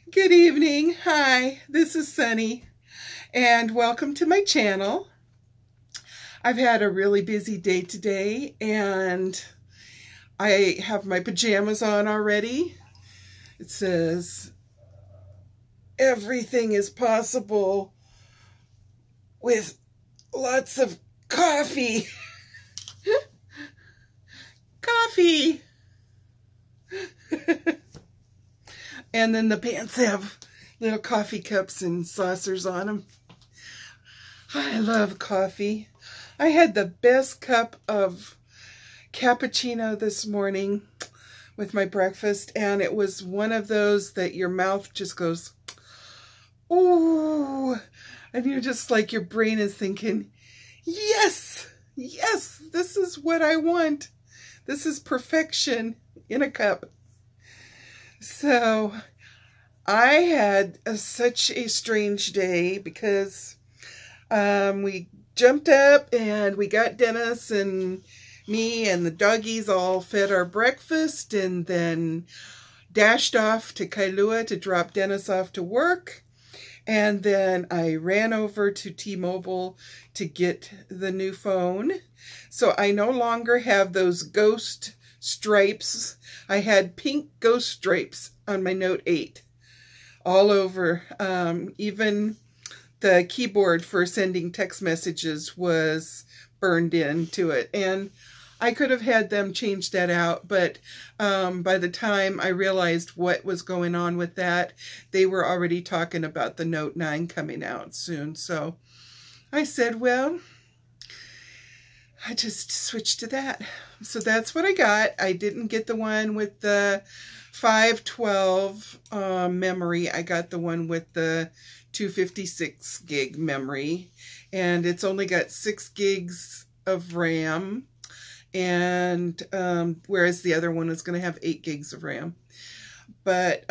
Good evening. Hi, this is Sunny, and welcome to my channel. I've had a really busy day today, and I have my pajamas on already. It says, everything is possible with lots of coffee. Coffee! And then the pants have little coffee cups and saucers on them. I love coffee. I had the best cup of cappuccino this morning with my breakfast, and it was one of those that your mouth just goes, ooh, and you're just like, your brain is thinking, yes, yes, this is what I want. This is perfection in a cup. So I had such a strange day because we jumped up and we got Dennis and me and the doggies all fed our breakfast, and then dashed off to Kailua to drop Dennis off to work. And then I ran over to T-Mobile to get the new phone. So I no longer have those ghost stripes. I had pink ghost stripes on my Note 8 all over. Even the keyboard for sending text messages was burned into it. And I could have had them change that out, but by the time I realized what was going on with that, they were already talking about the Note 9 coming out soon. So I said, well, I just switched to that. So that's what I got. I didn't get the one with the 512 memory. I got the one with the 256 gig memory, and it's only got 6 gigs of RAM, and whereas the other one is going to have 8 gigs of RAM. But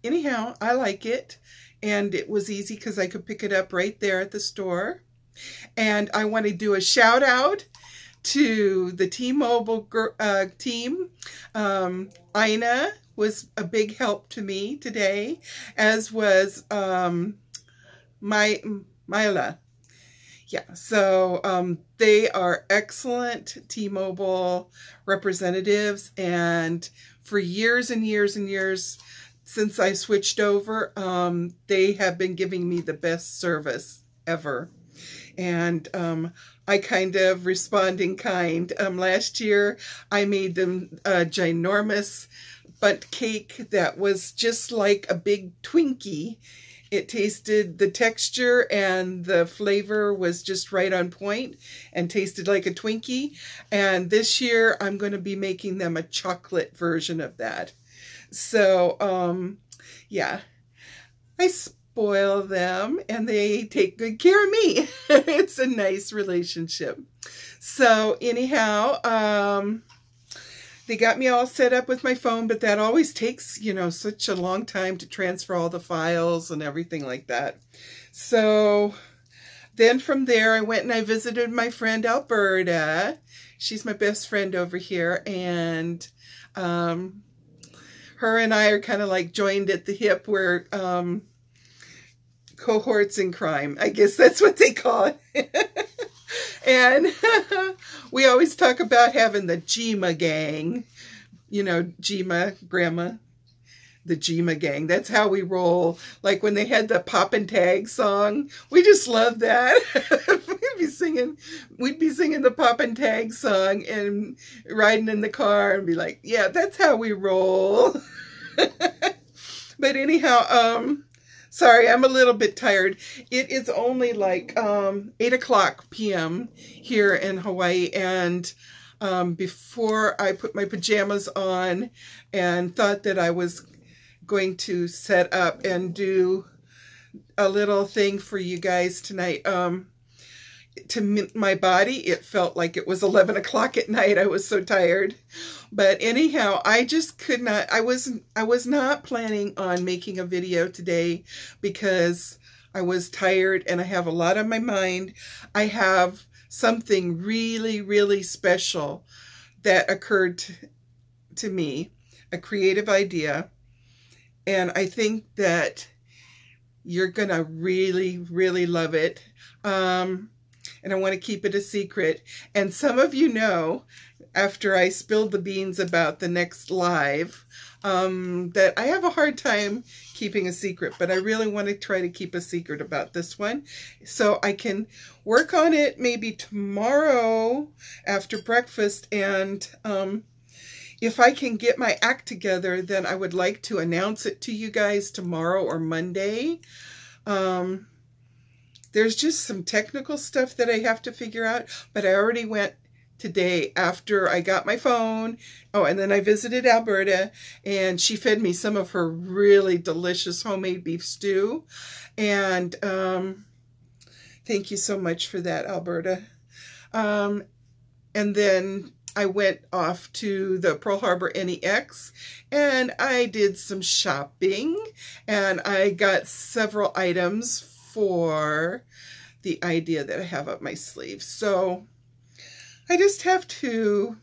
anyhow, I like it, and it was easy because I could pick it up right there at the store. And I want to do a shout out to the T-Mobile team. Ina was a big help to me today, as was Myla. Yeah, so they are excellent T-Mobile representatives, and for years and years and years since I switched over, they have been giving me the best service ever. And I kind of respond in kind. Last year, I made them a ginormous bundt cake that was just like a big Twinkie. It tasted, the texture and the flavor was just right on point and tasted like a Twinkie. And this year, I'm going to be making them a chocolate version of that. So, yeah, I spoil them and they take good care of me. It's a nice relationship. So anyhow, they got me all set up with my phone, but that always takes, you know, such a long time to transfer all the files and everything like that. So then from there, I went and I visited my friend Alberta. She's my best friend over here, and her and I are kind of like joined at the hip. We're cohorts in crime, I guess that's what they call it. And we always talk about having the Gima gang. You know, Gima, Grandma, the Gima gang. That's how we roll. Like when they had the Pop and Tag song, we just love that. We'd be singing the Pop and Tag song and riding in the car and be like, yeah, that's how we roll. But anyhow, sorry, I'm a little bit tired. It is only like 8 o'clock p.m. here in Hawaii, and before I put my pajamas on and thought that I was going to set up and do a little thing for you guys tonight, to my body, it felt like it was 11 o'clock at night. I was so tired. But anyhow, I just could not, I was not planning on making a video today because I was tired and I have a lot on my mind. I have something really, really special that occurred to me, a creative idea. and I think that you're gonna really, really love it. And I want to keep it a secret. And some of you know, after I spilled the beans about the next live, that I have a hard time keeping a secret, but I really want to try to keep a secret about this one. So I can work on it maybe tomorrow after breakfast, and if I can get my act together, then I would like to announce it to you guys tomorrow or Monday. There's just some technical stuff that I have to figure out, but I already went today after I got my phone. Oh, and then I visited Alberta, and she fed me some of her really delicious homemade beef stew. And thank you so much for that, Alberta. And then I went off to the Pearl Harbor NEX, and I did some shopping, and I got several items for the idea that I have up my sleeve. So I just have to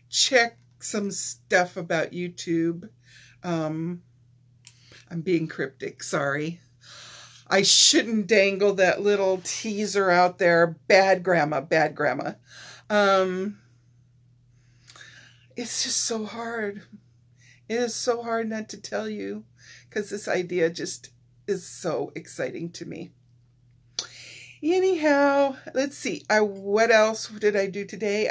check some stuff about YouTube. I'm being cryptic, sorry. I shouldn't dangle that little teaser out there. Bad grandma, bad grandma. It's just so hard. It is so hard not to tell you, because this idea just is so exciting to me. Anyhow, let's see. What else did I do today?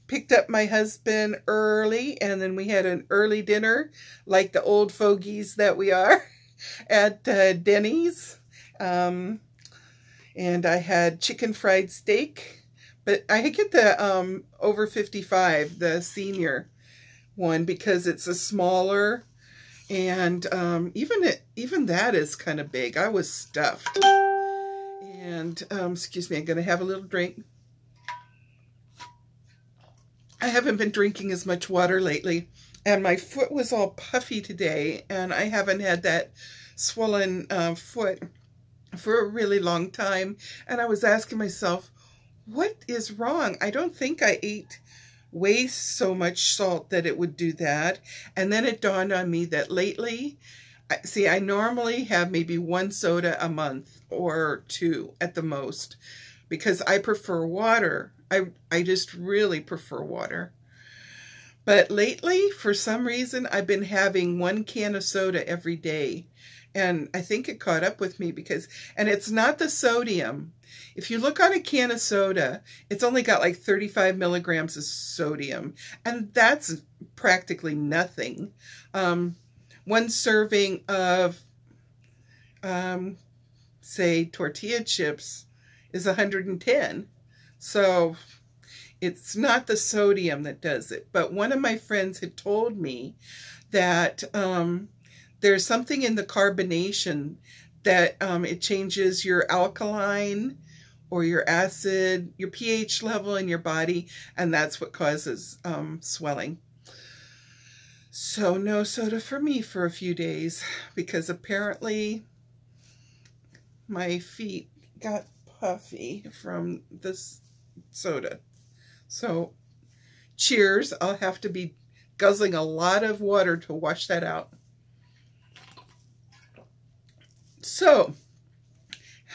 Picked up my husband early, and then we had an early dinner, like the old fogies that we are, at Denny's. And I had chicken fried steak, but I get the over 55, the senior one, because it's a smaller. And even that is kind of big. I was stuffed. And excuse me, I'm going to have a little drink. I haven't been drinking as much water lately, and my foot was all puffy today, and I haven't had that swollen foot for a really long time. And I was asking myself, what is wrong? I don't think I ate way so much salt that it would do that. And then it dawned on me that lately, see, I normally have maybe 1 soda a month or 2 at the most, because I prefer water. I just really prefer water. But lately, for some reason, I've been having 1 can of soda every day. And I think it caught up with me and it's not the sodium. If you look on a can of soda, it's only got like 35 milligrams of sodium. And that's practically nothing. 1 serving of, say, tortilla chips is 110. So it's not the sodium that does it. But one of my friends had told me that there's something in the carbonation that it changes your alkaline or your acid, your pH level in your body, and that's what causes swelling. So no soda for me for a few days, because apparently my feet got puffy from this soda. So cheers. I'll have to be guzzling a lot of water to wash that out. So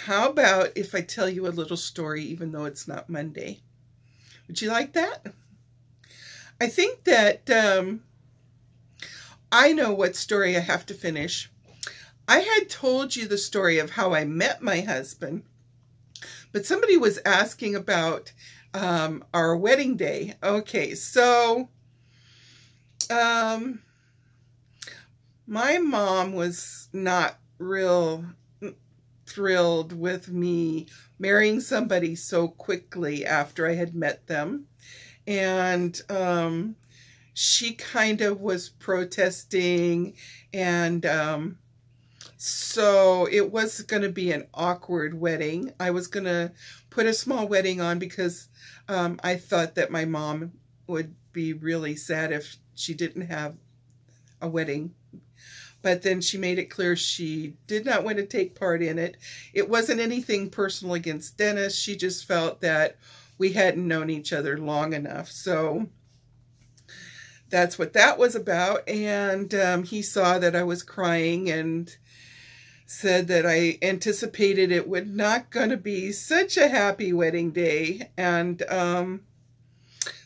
how about if I tell you a little story, even though it's not Monday? Would you like that? I think that I know what story I have to finish. I had told you the story of how I met my husband, but somebody was asking about our wedding day. Okay, so my mom was not real thrilled with me marrying somebody so quickly after I had met them. And she kind of was protesting, and so it was going to be an awkward wedding. I was going to put a small wedding on because I thought that my mom would be really sad if she didn't have a wedding. But then she made it clear she did not want to take part in it. It wasn't anything personal against Dennis. She just felt that we hadn't known each other long enough. So that's what that was about. And he saw that I was crying and said that I anticipated it would not going to be such a happy wedding day. And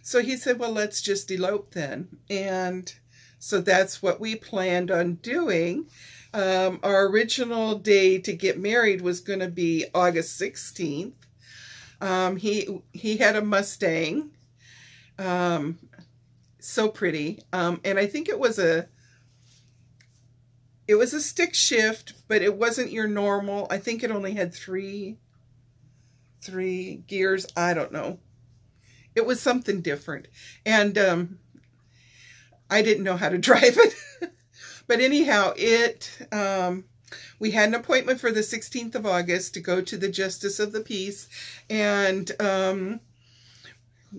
so he said, well, let's just elope then. And so that's what we planned on doing. Our original day to get married was going to be August 16th. He had a Mustang, so pretty. And I think it was a stick shift, but it wasn't your normal. I think it only had three gears. I don't know. It was something different. And I didn't know how to drive it. But anyhow, we had an appointment for the 16th of August to go to the Justice of the Peace. And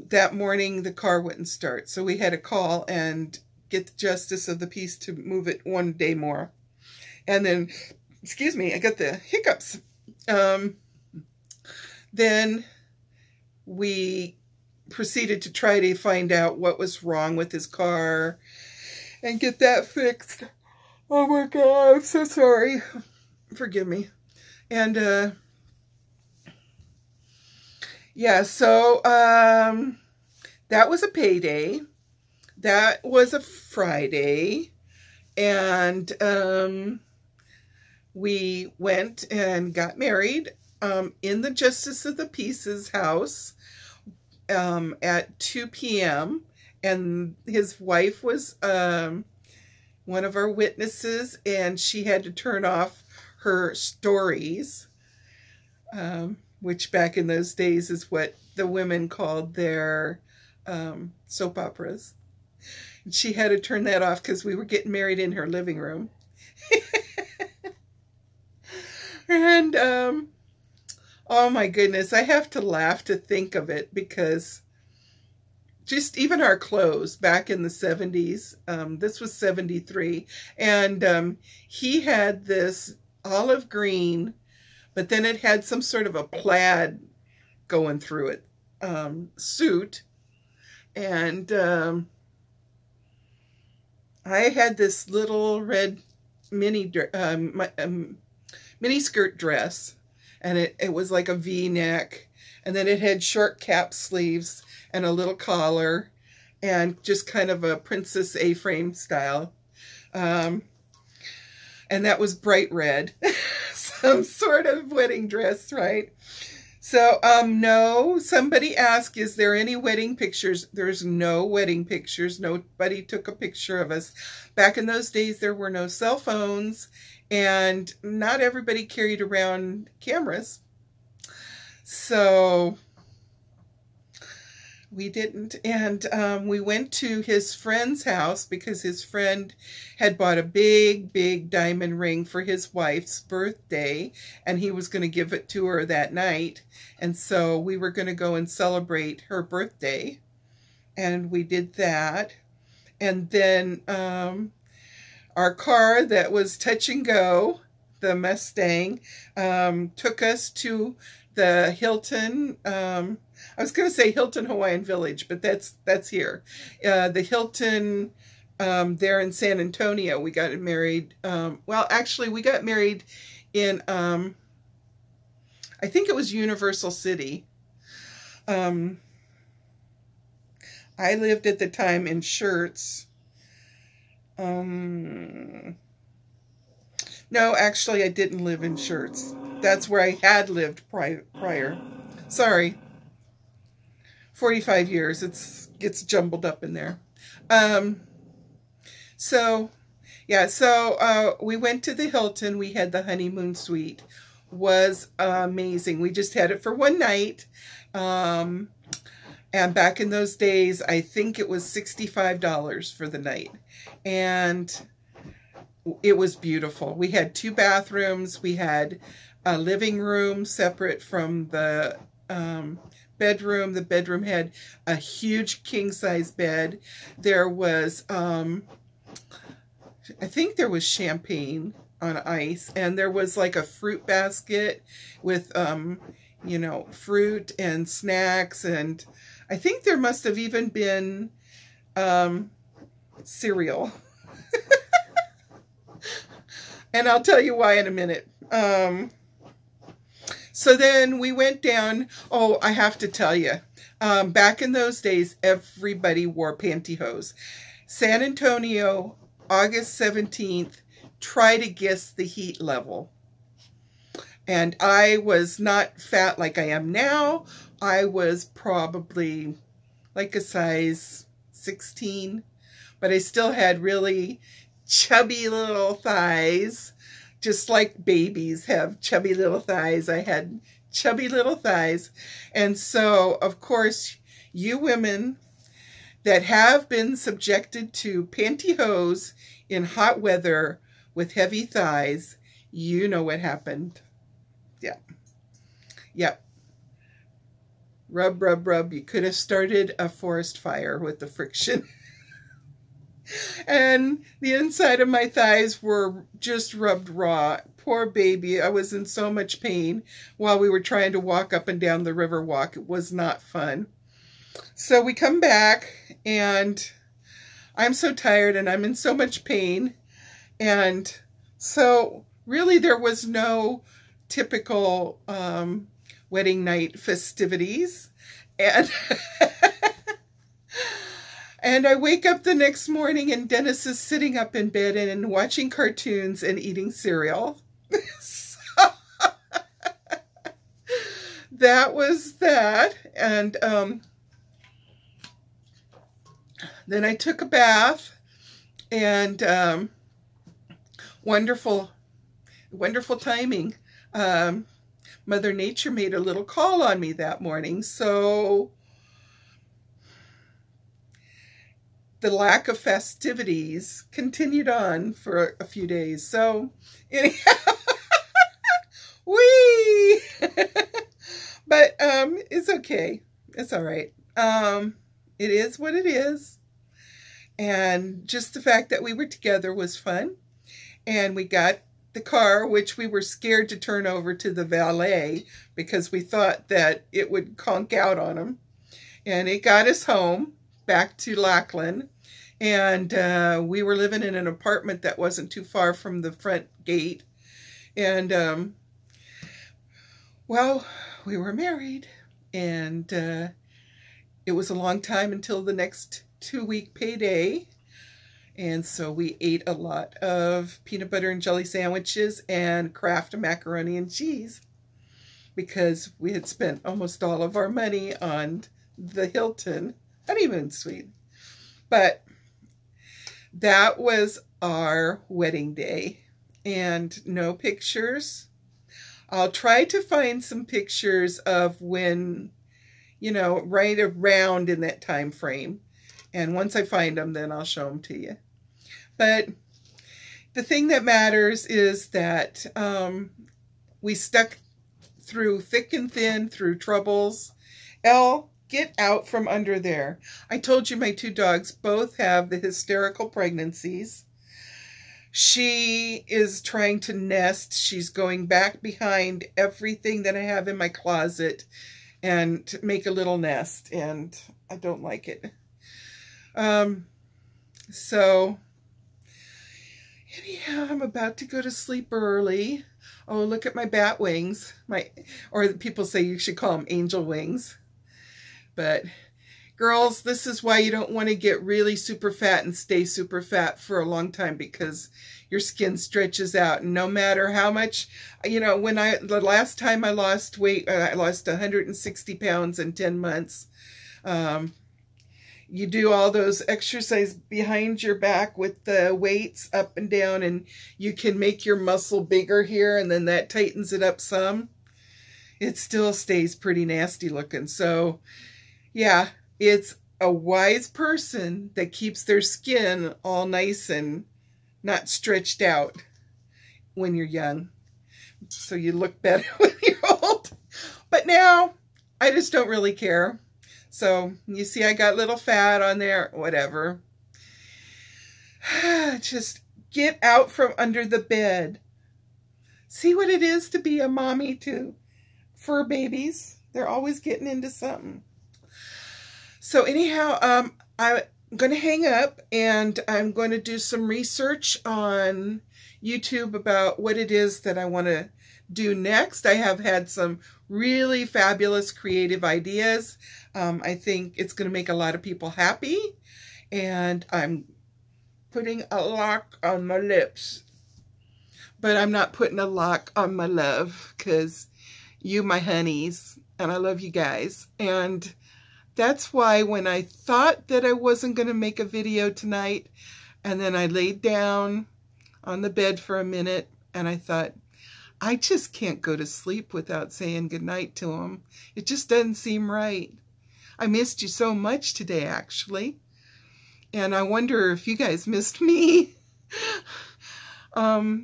that morning, the car wouldn't start. So we had to call and get the Justice of the Peace to move it one day more. And then, excuse me, I got the hiccups. Then we proceeded to try to find out what was wrong with his car and get that fixed. Oh my God, I'm so sorry. Forgive me. And yeah, so that was a payday. That was a Friday. And we went and got married in the Justice of the Peace's house at 2 p.m. And his wife was one of our witnesses, and she had to turn off her stories, which back in those days is what the women called their soap operas. And she had to turn that off because we were getting married in her living room. And oh my goodness, I have to laugh to think of it, because just even our clothes back in the 70s, this was 73, and he had this olive green, but then it had some sort of a plaid going through it, suit, and I had this little red mini skirt dress, and it was like a V-neck, and then it had short cap sleeves and a little collar, and just kind of a Princess A-frame style. And that was bright red. Some sort of wedding dress, right? So, no, somebody asked, is there any wedding pictures? There's no wedding pictures. Nobody took a picture of us. Back in those days, there were no cell phones, and not everybody carried around cameras. So we didn't. And we went to his friend's house because his friend had bought a big, big diamond ring for his wife's birthday, and he was going to give it to her that night. And so we were going to go and celebrate her birthday. And we did that. And then our car that was touch and go, the Mustang, took us to the Hilton, I was going to say Hilton Hawaiian Village, but that's here. The Hilton there in San Antonio. We got married, well, actually, we got married in, I think it was Universal City. I lived at the time in Shirts. No, actually, I didn't live in Shirts. That's where I had lived prior. Sorry. 45 years. It gets jumbled up in there. So, yeah, so we went to the Hilton. We had the honeymoon suite. Was amazing. We just had it for one night. And back in those days, I think it was $65 for the night. And it was beautiful. We had 2 bathrooms. We had a living room separate from the bedroom. The bedroom had a huge king-size bed. There was, I think there was champagne on ice, and there was like a fruit basket with, you know, fruit and snacks, and I think there must have even been cereal. And I'll tell you why in a minute. So then we went down. Oh, I have to tell you, back in those days, everybody wore pantyhose. San Antonio, August 17th, try to guess the heat level. And I was not fat like I am now. I was probably like a size 16, but I still had really chubby little thighs, just like babies have chubby little thighs. I had chubby little thighs. And so, of course, you women that have been subjected to pantyhose in hot weather with heavy thighs, you know what happened. Yeah. Yep. Rub, rub, rub. You could have started a forest fire with the friction. And the inside of my thighs were just rubbed raw. Poor baby. I was in so much pain while we were trying to walk up and down the river walk. It was not fun. So we come back, and I'm so tired, and I'm in so much pain. And so really there was no typical wedding night festivities. And and I wake up the next morning, and Dennis is sitting up in bed and watching cartoons and eating cereal. So, that was that. And then I took a bath, and wonderful timing. Mother Nature made a little call on me that morning, so the lack of festivities continued on for a few days. So anyhow, wee! But it's okay. It's all right. It is what it is. And just the fact that we were together was fun. And we got the car, which we were scared to turn over to the valet because we thought that it would conk out on him. And it got us home, back to Lackland. And we were living in an apartment that wasn't too far from the front gate. And, well, we were married. And it was a long time until the next 2-week payday. And so we ate a lot of peanut butter and jelly sandwiches and Kraft macaroni and cheese because we had spent almost all of our money on the Hilton honeymoon suite. But that was our wedding day, and no pictures. I'll try to find some pictures of when, you know, right around in that time frame. And once I find them, then I'll show them to you. But the thing that matters is that we stuck through thick and thin, through troubles. Elle, get out from under there. I told you my 2 dogs both have the hysterical pregnancies. She is trying to nest. She's going back behind everything that I have in my closet and to make a little nest. And I don't like it. So anyhow, I'm about to go to sleep early. Oh, look at my bat wings. Or people say you should call them angel wings. But girls, this is why you don't want to get really super fat and stay super fat for a long time, because your skin stretches out. And no matter how much, you know, the last time I lost weight, I lost 160 pounds in 10 months. You do all those exercise behind your back with the weights up and down, and you can make your muscle bigger here, and then that tightens it up some. It still stays pretty nasty looking. So yeah, it's a wise person that keeps their skin all nice and not stretched out when you're young. So you look better when you're old. But now, I just don't really care. So, you see I got a little fat on there, whatever. Just get out from under the bed. See what it is to be a mommy to fur babies. They're always getting into something. So anyhow, I'm going to hang up and I'm going to do some research on YouTube about what it is that I want to do next. I have had some really fabulous creative ideas. I think it's going to make a lot of people happy, and I'm putting a lock on my lips, but I'm not putting a lock on my love, because you my honeys, and I love you guys. And that's why when I thought that I wasn't going to make a video tonight, and then I laid down on the bed for a minute and I thought, I just can't go to sleep without saying goodnight to him. It just doesn't seem right. I missed you so much today, actually. And I wonder if you guys missed me.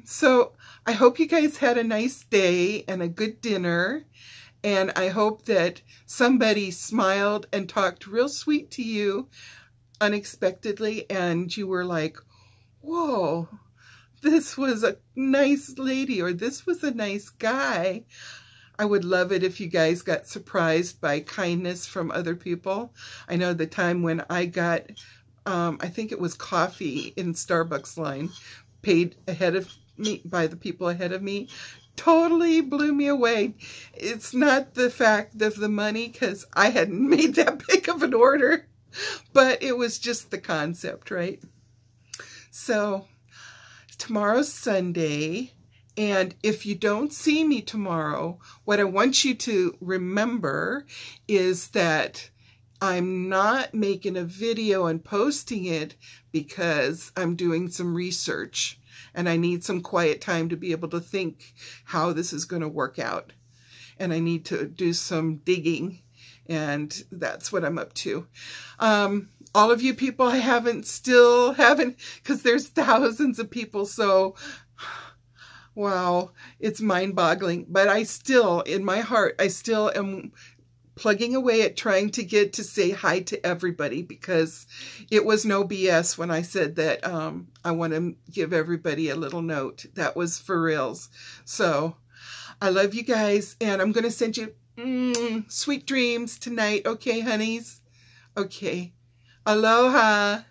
So I hope you guys had a nice day and a good dinner. And I hope that somebody smiled and talked real sweet to you unexpectedly, and you were like, whoa, this was a nice lady, or this was a nice guy. I would love it if you guys got surprised by kindness from other people. I know the time when I got, I think it was coffee in Starbucks line, paid ahead of me by the people ahead of me, totally blew me away. It's not the fact of the money, because I hadn't made that big of an order, but it was just the concept, right? So tomorrow's Sunday, and if you don't see me tomorrow, what I want you to remember is that I'm not making a video and posting it because I'm doing some research and I need some quiet time to be able to think how this is going to work out. And I need to do some digging, and that's what I'm up to. All of you people I still haven't, because there's thousands of people, so wow, it's mind-boggling. But I still, in my heart, I still am plugging away at trying to get to say hi to everybody, because it was no BS when I said that I want to give everybody a little note. That was for reals. So I love you guys, and I'm going to send you sweet dreams tonight. Okay, honeys? Okay. Aloha.